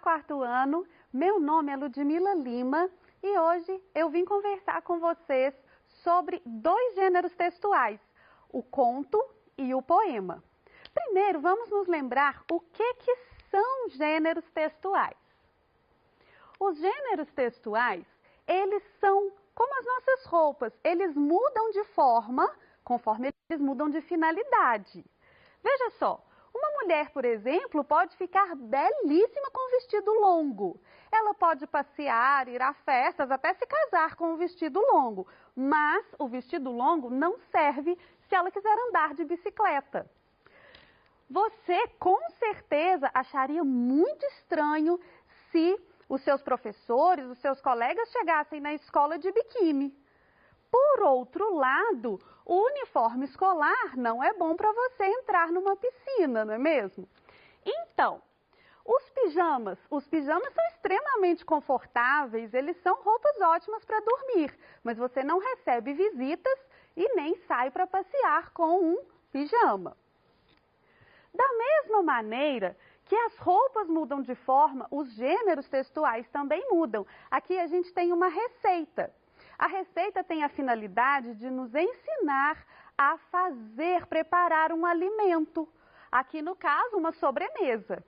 quarto ano. Meu nome é Ludmila Lima e hoje eu vim conversar com vocês sobre dois gêneros textuais, o conto e o poema. Primeiro, vamos nos lembrar o que são gêneros textuais. Os gêneros textuais, eles são como as nossas roupas, eles mudam de forma conforme eles mudam de finalidade. Veja só, uma mulher, por exemplo, pode ficar belíssima com um vestido longo. Ela pode passear, ir a festas, até se casar com um vestido longo. Mas o vestido longo não serve se ela quiser andar de bicicleta. Você, com certeza, acharia muito estranho se os seus professores, os seus colegas chegassem na escola de biquíni. Por outro lado, o uniforme escolar não é bom para você entrar numa piscina, não é mesmo? Então, os pijamas são extremamente confortáveis, eles são roupas ótimas para dormir, mas você não recebe visitas e nem sai para passear com um pijama. Da mesma maneira que as roupas mudam de forma, os gêneros textuais também mudam. Aqui a gente tem uma receita. A receita tem a finalidade de nos ensinar a preparar um alimento. Aqui, no caso, uma sobremesa.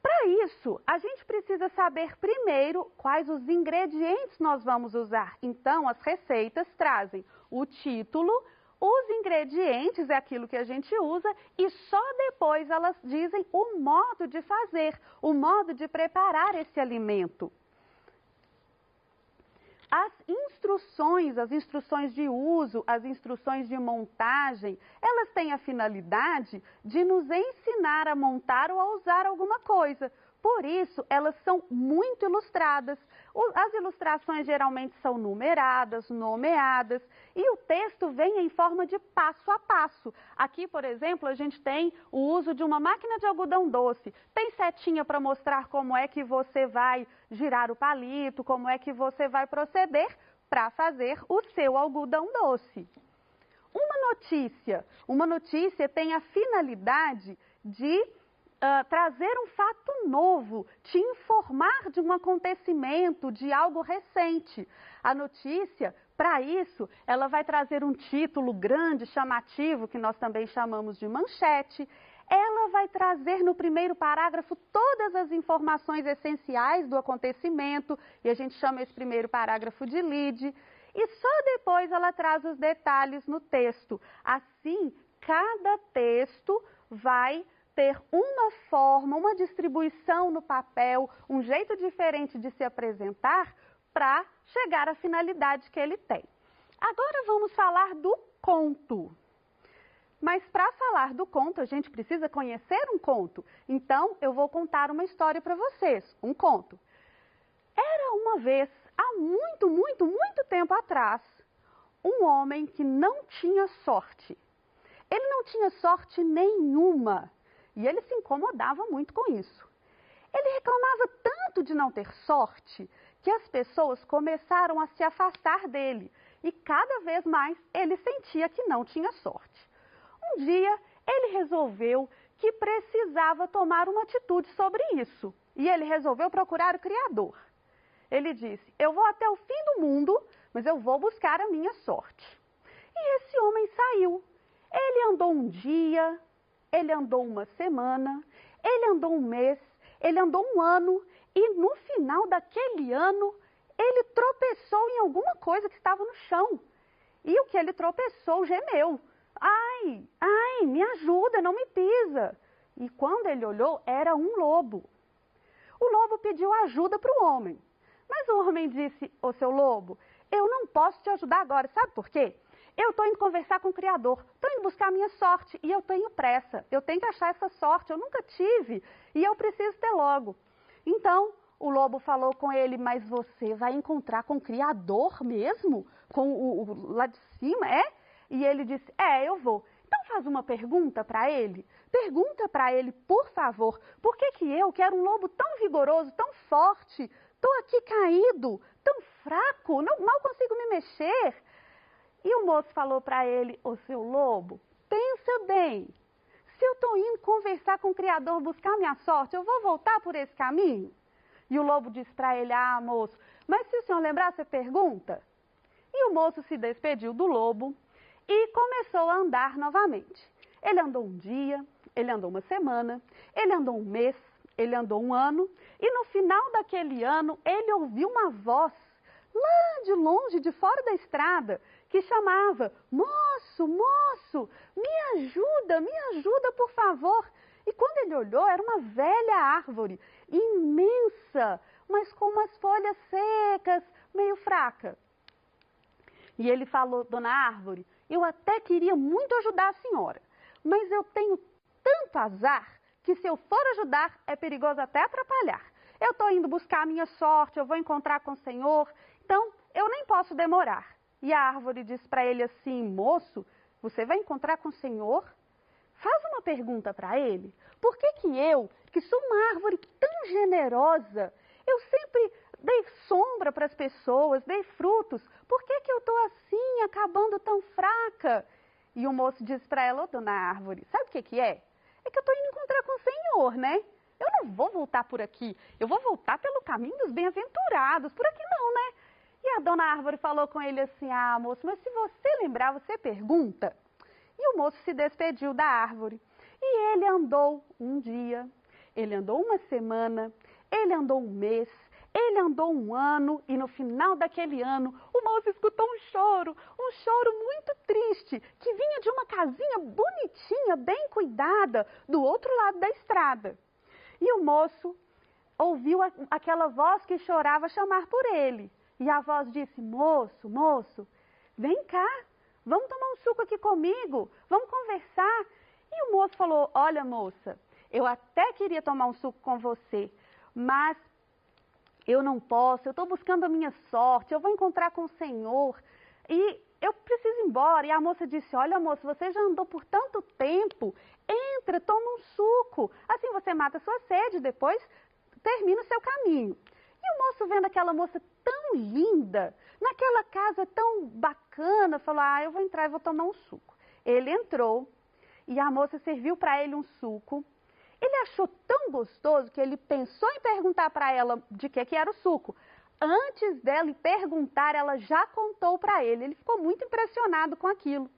Para isso, a gente precisa saber primeiro quais os ingredientes nós vamos usar. Então, as receitas trazem o título, os ingredientes, é aquilo que a gente usa, e só depois elas dizem o modo de fazer, o modo de preparar esse alimento. As instruções de uso, as instruções de montagem, elas têm a finalidade de nos ensinar a montar ou a usar alguma coisa. Por isso, elas são muito ilustradas. As ilustrações geralmente são numeradas, nomeadas, e o texto vem em forma de passo a passo. Aqui, por exemplo, a gente tem o uso de uma máquina de algodão doce. Tem setinha para mostrar como é que você vai girar o palito, como é que você vai proceder para fazer o seu algodão doce. Uma notícia tem a finalidade de trazer um fato novo, te informar de um acontecimento, de algo recente. A notícia, para isso, ela vai trazer um título grande, chamativo, que nós também chamamos de manchete. Ela vai trazer no primeiro parágrafo todas as informações essenciais do acontecimento, e a gente chama esse primeiro parágrafo de lead. E só depois ela traz os detalhes no texto. Assim, cada texto vai ter uma forma, uma distribuição no papel, um jeito diferente de se apresentar para chegar à finalidade que ele tem. Agora vamos falar do conto. Mas para falar do conto, a gente precisa conhecer um conto. Então, eu vou contar uma história para vocês, um conto. Era uma vez, há muito tempo atrás, um homem que não tinha sorte. Ele não tinha sorte nenhuma. E ele se incomodava muito com isso. Ele reclamava tanto de não ter sorte que as pessoas começaram a se afastar dele. E cada vez mais ele sentia que não tinha sorte. Um dia ele resolveu que precisava tomar uma atitude sobre isso. E ele resolveu procurar o Criador. Ele disse: eu vou até o fim do mundo, mas eu vou buscar a minha sorte. E esse homem saiu. Ele andou um dia, ele andou uma semana, ele andou um mês, ele andou um ano e no final daquele ano ele tropeçou em alguma coisa que estava no chão. E o que ele tropeçou gemeu. Ai, me ajuda, não me pisa. E quando ele olhou, era um lobo. O lobo pediu ajuda para o homem. Mas o homem disse: ô seu lobo, eu não posso te ajudar agora, sabe por quê? Eu estou indo conversar com o Criador, estou indo buscar a minha sorte e eu tenho pressa. Eu tenho que achar essa sorte, eu nunca tive e eu preciso ter logo. Então, o lobo falou com ele: mas você vai encontrar com o Criador mesmo? Com o lá de cima, é? E ele disse: eu vou. Então faz uma pergunta para ele. Pergunta para ele, por favor, por que eu, que era um lobo tão vigoroso, tão forte, estou aqui caído, tão fraco, mal consigo me mexer? E o moço falou para ele: ô seu lobo, pensa bem, se eu estou indo conversar com o Criador, buscar minha sorte, eu vou voltar por esse caminho? E o lobo disse para ele, ah, moço, mas se o senhor lembrar, você pergunta. E o moço se despediu do lobo e começou a andar novamente. Ele andou um dia, ele andou uma semana, ele andou um mês, ele andou um ano, e no final daquele ano, ele ouviu uma voz lá de longe, de fora da estrada, que chamava, moço, moço, me ajuda, por favor. E quando ele olhou, era uma velha árvore, imensa, mas com umas folhas secas, meio fraca. E ele falou, dona árvore, eu até queria muito ajudar a senhora, mas eu tenho tanto azar que se eu for ajudar, é perigoso até atrapalhar. Eu estou indo buscar a minha sorte, eu vou encontrar com o Senhor, então eu nem posso demorar. E a árvore disse para ele assim, moço, você vai encontrar com o Senhor? Faz uma pergunta para ele. Por que eu, que sou uma árvore tão generosa, eu sempre dei sombra para as pessoas, dei frutos, por que eu estou assim, acabando tão fraca? E o moço disse para ela, ô dona árvore, sabe o que é? É que eu estou indo encontrar com o Senhor, né? Eu não vou voltar por aqui, eu vou voltar pelo caminho dos bem-aventurados, por aqui não, né? E a dona árvore falou com ele assim, ah, moço, mas se você lembrar, você pergunta. E o moço se despediu da árvore. E ele andou um dia, ele andou uma semana, ele andou um mês, ele andou um ano, e no final daquele ano, o moço escutou um choro muito triste, que vinha de uma casinha bonitinha, bem cuidada, do outro lado da estrada. E o moço ouviu aquela voz que chorava chamar por ele. E a voz disse, moço, moço, vem cá, vamos tomar um suco aqui comigo, vamos conversar. E o moço falou, olha moça, eu até queria tomar um suco com você, mas eu não posso, eu estou buscando a minha sorte, eu vou encontrar com o Senhor e eu preciso ir embora. E a moça disse, olha moço, você já andou por tanto tempo, entra, toma um suco, assim você mata a sua sede, depois termina o seu caminho. E o moço vendo aquela moça tão linda, naquela casa tão bacana, falou, ah, eu vou entrar e vou tomar um suco. Ele entrou e a moça serviu para ele um suco. Ele achou tão gostoso que ele pensou em perguntar para ela de que era o suco. Antes dela perguntar, ela já contou para ele. Ele ficou muito impressionado com aquilo.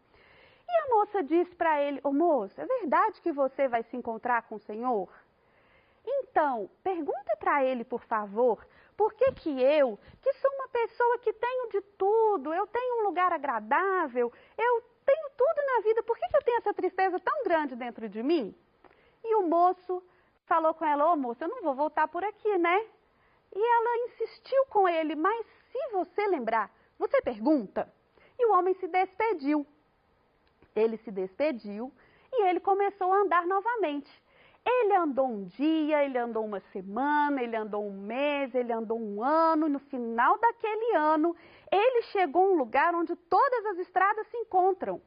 E a moça disse para ele, ô moço, é verdade que você vai se encontrar com o Senhor? Então, pergunta para ele, por favor, por que eu, que sou uma pessoa que tenho de tudo, eu tenho um lugar agradável, eu tenho tudo na vida, por que eu tenho essa tristeza tão grande dentro de mim? E o moço falou com ela, ô moça, eu não vou voltar por aqui, né? E ela insistiu com ele, mas se você lembrar, você pergunta? E o homem se despediu. Ele se despediu e ele começou a andar novamente. Ele andou um dia, ele andou uma semana, ele andou um mês, ele andou um ano, e no final daquele ano, ele chegou a um lugar onde todas as estradas se encontram.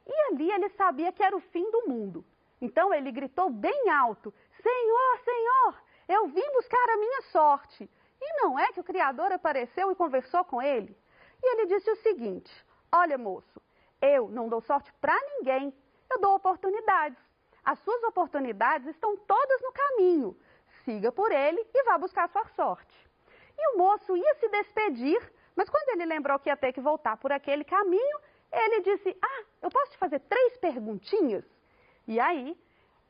E ali ele sabia que era o fim do mundo. Então ele gritou bem alto, Senhor, Senhor, eu vim buscar a minha sorte. E não é que o Criador apareceu e conversou com ele? E ele disse o seguinte, olha moço, eu não dou sorte para ninguém, eu dou oportunidades. As suas oportunidades estão todas no caminho. Siga por ele e vá buscar a sua sorte. E o moço ia se despedir, mas quando ele lembrou que ia ter que voltar por aquele caminho, ele disse, ah, eu posso te fazer 3 perguntinhas? E aí,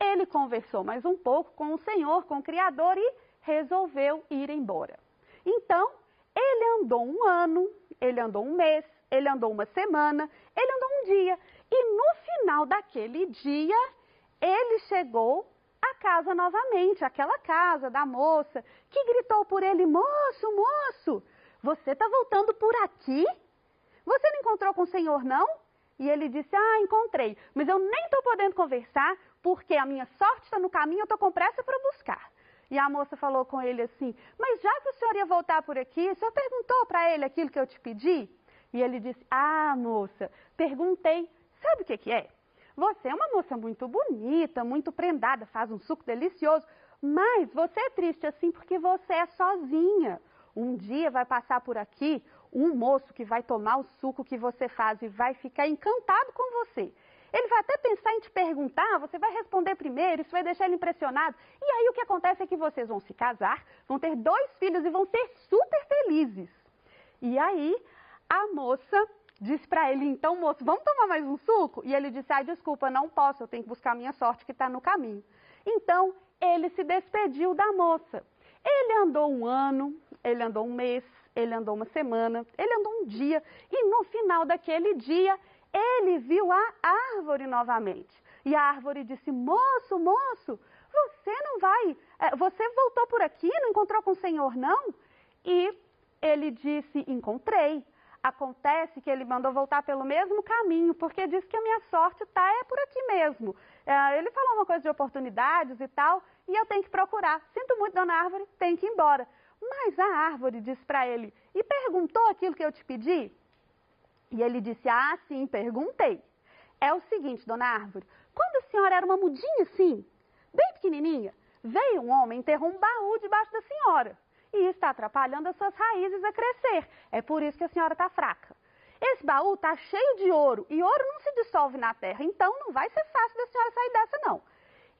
ele conversou mais um pouco com o Senhor, com o Criador e resolveu ir embora. Então, ele andou um ano, ele andou um mês, ele andou uma semana, ele andou um dia. E no final daquele dia, ele chegou à casa novamente, aquela casa da moça, que gritou por ele, moço, moço, você está voltando por aqui? Você não encontrou com o Senhor, não? E ele disse, ah, encontrei, mas eu nem estou podendo conversar, porque a minha sorte está no caminho, eu estou com pressa para buscar. E a moça falou com ele assim, mas já que o senhor ia voltar por aqui, o senhor perguntou para ele aquilo que eu te pedi? E ele disse, ah, moça, perguntei, sabe o que é? Você é uma moça muito bonita, muito prendada, faz um suco delicioso, mas você é triste assim porque você é sozinha. Um dia vai passar por aqui um moço que vai tomar o suco que você faz e vai ficar encantado com você. Ele vai até pensar em te perguntar, você vai responder primeiro, isso vai deixar ele impressionado. E aí o que acontece é que vocês vão se casar, vão ter 2 filhos e vão ser super felizes. E aí a moça disse para ele, então, moço, vamos tomar mais um suco? E ele disse, desculpa, não posso, eu tenho que buscar a minha sorte que está no caminho. Então, ele se despediu da moça. Ele andou 1 ano, ele andou 1 mês, ele andou 1 semana, ele andou 1 dia, e no final daquele dia, ele viu a árvore novamente. E a árvore disse, moço, moço, você voltou por aqui, não encontrou com o Senhor, não? E ele disse, encontrei. Acontece que ele mandou voltar pelo mesmo caminho, porque disse que a minha sorte é por aqui mesmo. Ele falou uma coisa de oportunidades e tal, e eu tenho que procurar. Sinto muito, dona Árvore, tenho que ir embora. Mas a árvore disse para ele, e perguntou aquilo que eu te pedi? E ele disse, sim, perguntei. É o seguinte, dona Árvore, quando a senhora era uma mudinha assim, bem pequenininha, veio um homem e enterrou um baú debaixo da senhora. E está atrapalhando as suas raízes a crescer. É por isso que a senhora está fraca. Esse baú está cheio de ouro, e ouro não se dissolve na terra, então não vai ser fácil da senhora sair dessa, não.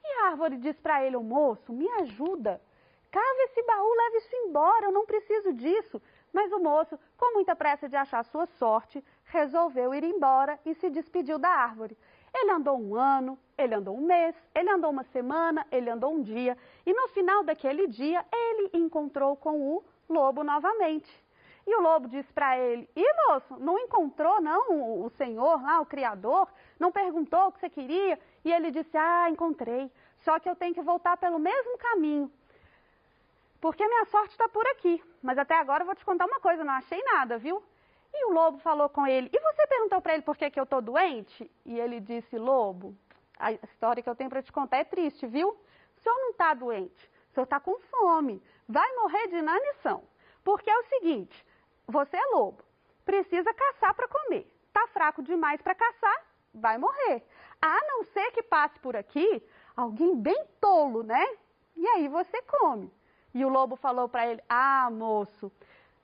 E a árvore diz para ele, moço, me ajuda. Cava esse baú, leve isso embora, eu não preciso disso. Mas o moço, com muita pressa de achar sua sorte, resolveu ir embora e se despediu da árvore. Ele andou 1 ano, ele andou 1 mês, ele andou 1 semana, ele andou 1 dia. E no final daquele dia, ele encontrou com o lobo novamente. E o lobo disse para ele, moço, não encontrou não o Senhor lá, o Criador? Não perguntou o que você queria? E ele disse, encontrei, só que eu tenho que voltar pelo mesmo caminho. Porque minha sorte está por aqui. Mas até agora eu vou te contar uma coisa, não achei nada, viu? E o lobo falou com ele, e você perguntou para ele por que eu estou doente? E ele disse, lobo, a história que eu tenho para te contar é triste, viu? O senhor não está doente, o senhor está com fome, vai morrer de inanição. Porque é o seguinte, você é lobo, precisa caçar para comer. Está fraco demais para caçar, vai morrer. A não ser que passe por aqui alguém bem tolo, né? E aí você come. E o lobo falou para ele, moço,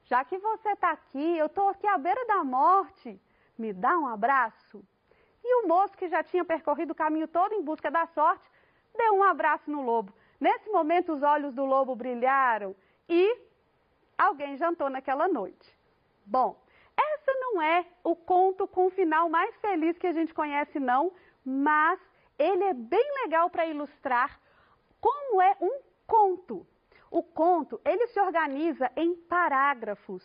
já que você está aqui, eu estou aqui à beira da morte, me dá um abraço? E o moço, que já tinha percorrido o caminho todo em busca da sorte, deu um abraço no lobo. Nesse momento, os olhos do lobo brilharam e alguém jantou naquela noite. Bom, essa não é o conto com o final mais feliz que a gente conhece, não, mas ele é bem legal para ilustrar como é um conto. O conto, ele se organiza em parágrafos.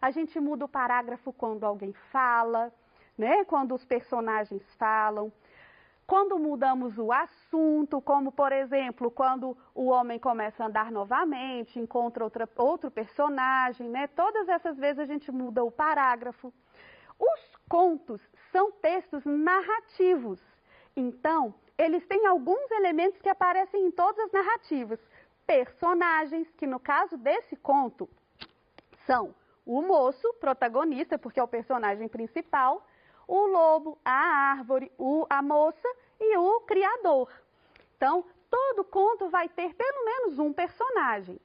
A gente muda o parágrafo quando alguém fala, né? Quando os personagens falam. Quando mudamos o assunto, como, por exemplo, quando o homem começa a andar novamente, encontra outro personagem, né? Todas essas vezes a gente muda o parágrafo. Os contos são textos narrativos. Então, eles têm alguns elementos que aparecem em todas as narrativas. Personagens, que no caso desse conto são o moço, protagonista, porque é o personagem principal, o lobo, a árvore, a moça e o criador. Então, todo conto vai ter pelo menos um personagem.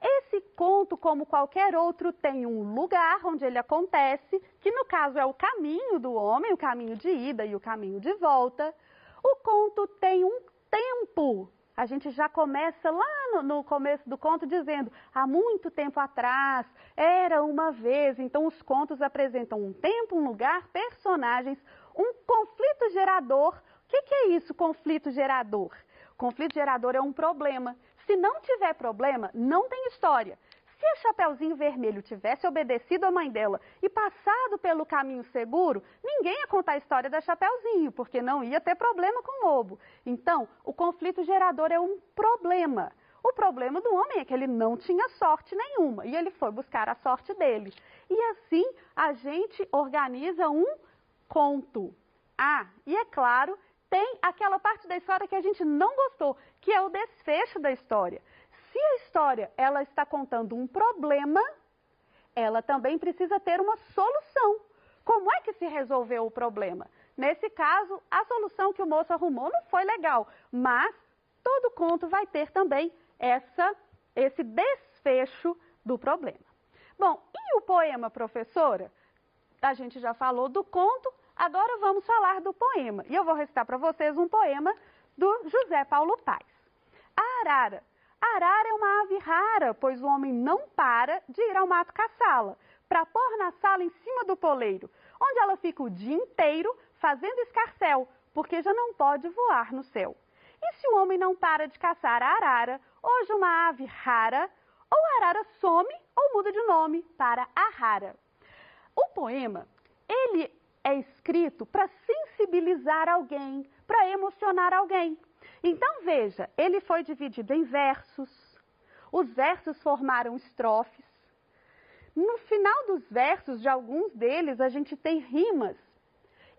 Esse conto, como qualquer outro, tem um lugar onde ele acontece, que no caso é o caminho do homem, o caminho de ida e o caminho de volta. O conto tem um tempo. A gente já começa lá no começo do conto dizendo, há muito tempo atrás, era uma vez. Então os contos apresentam um tempo, um lugar, personagens, um conflito gerador. O que é isso, conflito gerador? Conflito gerador é um problema. Se não tiver problema, não tem história. Se a Chapeuzinho Vermelho tivesse obedecido a mãe dela e passado pelo caminho seguro, ninguém ia contar a história da Chapeuzinho, porque não ia ter problema com o lobo. Então, o conflito gerador é um problema. O problema do homem é que ele não tinha sorte nenhuma e ele foi buscar a sorte dele. E assim a gente organiza um conto. E é claro, tem aquela parte da história que a gente não gostou, que é o desfecho da história. Se a história ela está contando um problema, ela também precisa ter uma solução. Como é que se resolveu o problema? Nesse caso, a solução que o moço arrumou não foi legal, mas todo conto vai ter também esse desfecho do problema. Bom, e o poema, professora? A gente já falou do conto, agora vamos falar do poema. E eu vou recitar para vocês um poema do José Paulo Paes. A arara. A arara é uma ave rara, pois o homem não para de ir ao mato caçá-la, para pôr na sala em cima do poleiro, onde ela fica o dia inteiro fazendo escarcéu, porque já não pode voar no céu. E se o homem não para de caçar a arara, hoje uma ave rara, ou a arara some ou muda de nome para arara. O poema, ele é escrito para sensibilizar alguém, para emocionar alguém. Então veja, ele foi dividido em versos, os versos formaram estrofes. No final dos versos, de alguns deles, a gente tem rimas.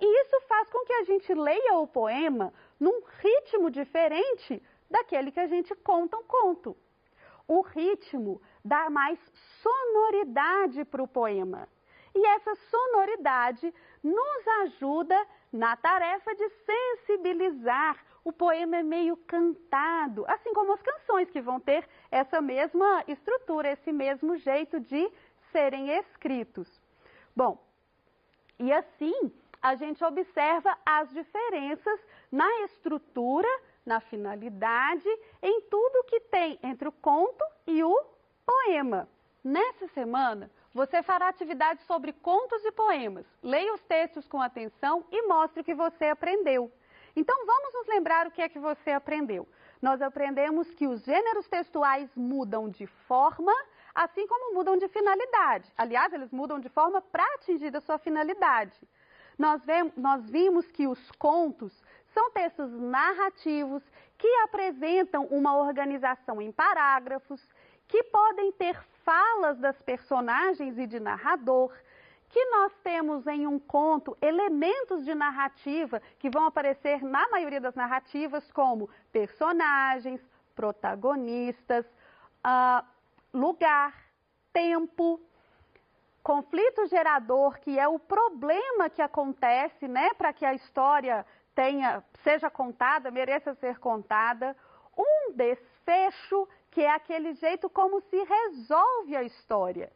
E isso faz com que a gente leia o poema num ritmo diferente daquele que a gente conta um conto. O ritmo dá mais sonoridade para o poema. E essa sonoridade nos ajuda na tarefa de sensibilizar. O poema é meio cantado, assim como as canções que vão ter essa mesma estrutura, esse mesmo jeito de serem escritos. Bom, e assim a gente observa as diferenças na estrutura, na finalidade, em tudo que tem entre o conto e o poema. Nessa semana, você fará atividades sobre contos e poemas. Leia os textos com atenção e mostre o que você aprendeu. Então, vamos nos lembrar o que é que você aprendeu. Nós aprendemos que os gêneros textuais mudam de forma, assim como mudam de finalidade. Aliás, eles mudam de forma para atingir a sua finalidade. Nós vimos que os contos são textos narrativos que apresentam uma organização em parágrafos, que podem ter falas das personagens e de narrador, que nós temos em um conto elementos de narrativa que vão aparecer na maioria das narrativas, como personagens, protagonistas, lugar, tempo, conflito gerador, que é o problema que acontece, né, para que a história seja contada, mereça ser contada, um desfecho, que é aquele jeito como se resolve a história.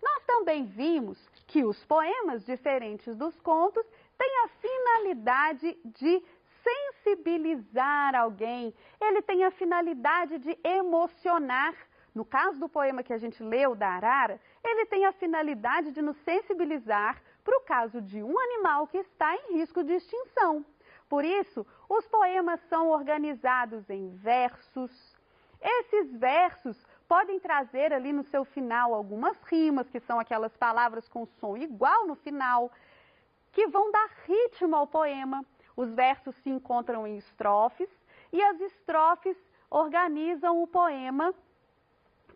Nós também vimos que os poemas, diferentes dos contos, têm a finalidade de sensibilizar alguém, ele tem a finalidade de emocionar. No caso do poema que a gente leu, da arara, ele tem a finalidade de nos sensibilizar para o caso de um animal que está em risco de extinção. Por isso, os poemas são organizados em versos. Esses versos podem trazer ali no seu final algumas rimas, que são aquelas palavras com som igual no final, que vão dar ritmo ao poema. Os versos se encontram em estrofes e as estrofes organizam o poema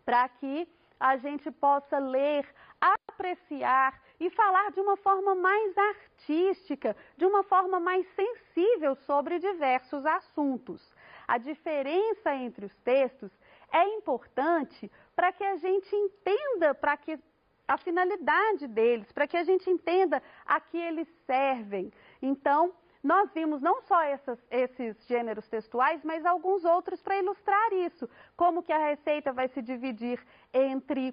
para que a gente possa ler, apreciar e falar de uma forma mais artística, de uma forma mais sensível sobre diversos assuntos. A diferença entre os textos é importante para que a gente entenda a finalidade deles, para que a gente entenda a que eles servem. Então, nós vimos não só esses gêneros textuais, mas alguns outros para ilustrar isso. Como que a receita vai se dividir entre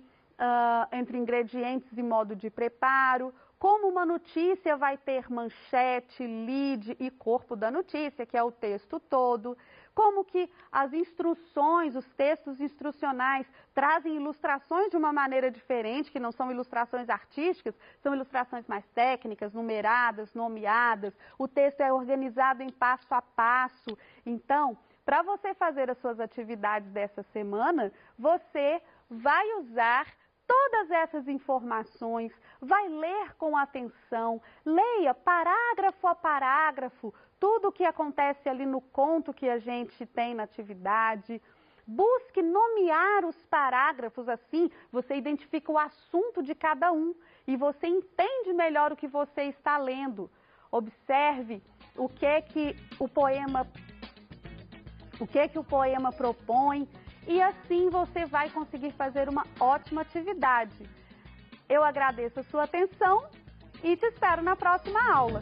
ingredientes e modo de preparo, como uma notícia vai ter manchete, lead e corpo da notícia, que é o texto todo, como que as instruções, os textos instrucionais trazem ilustrações de uma maneira diferente, que não são ilustrações artísticas, são ilustrações mais técnicas, numeradas, nomeadas, o texto é organizado em passo a passo. Então, para você fazer as suas atividades dessa semana, você vai usar todas essas informações, vai ler com atenção, leia parágrafo a parágrafo, tudo o que acontece ali no conto que a gente tem na atividade. Busque nomear os parágrafos, assim você identifica o assunto de cada um e você entende melhor o que você está lendo. Observe o que o poema propõe. E assim você vai conseguir fazer uma ótima atividade. Eu agradeço a sua atenção e te espero na próxima aula.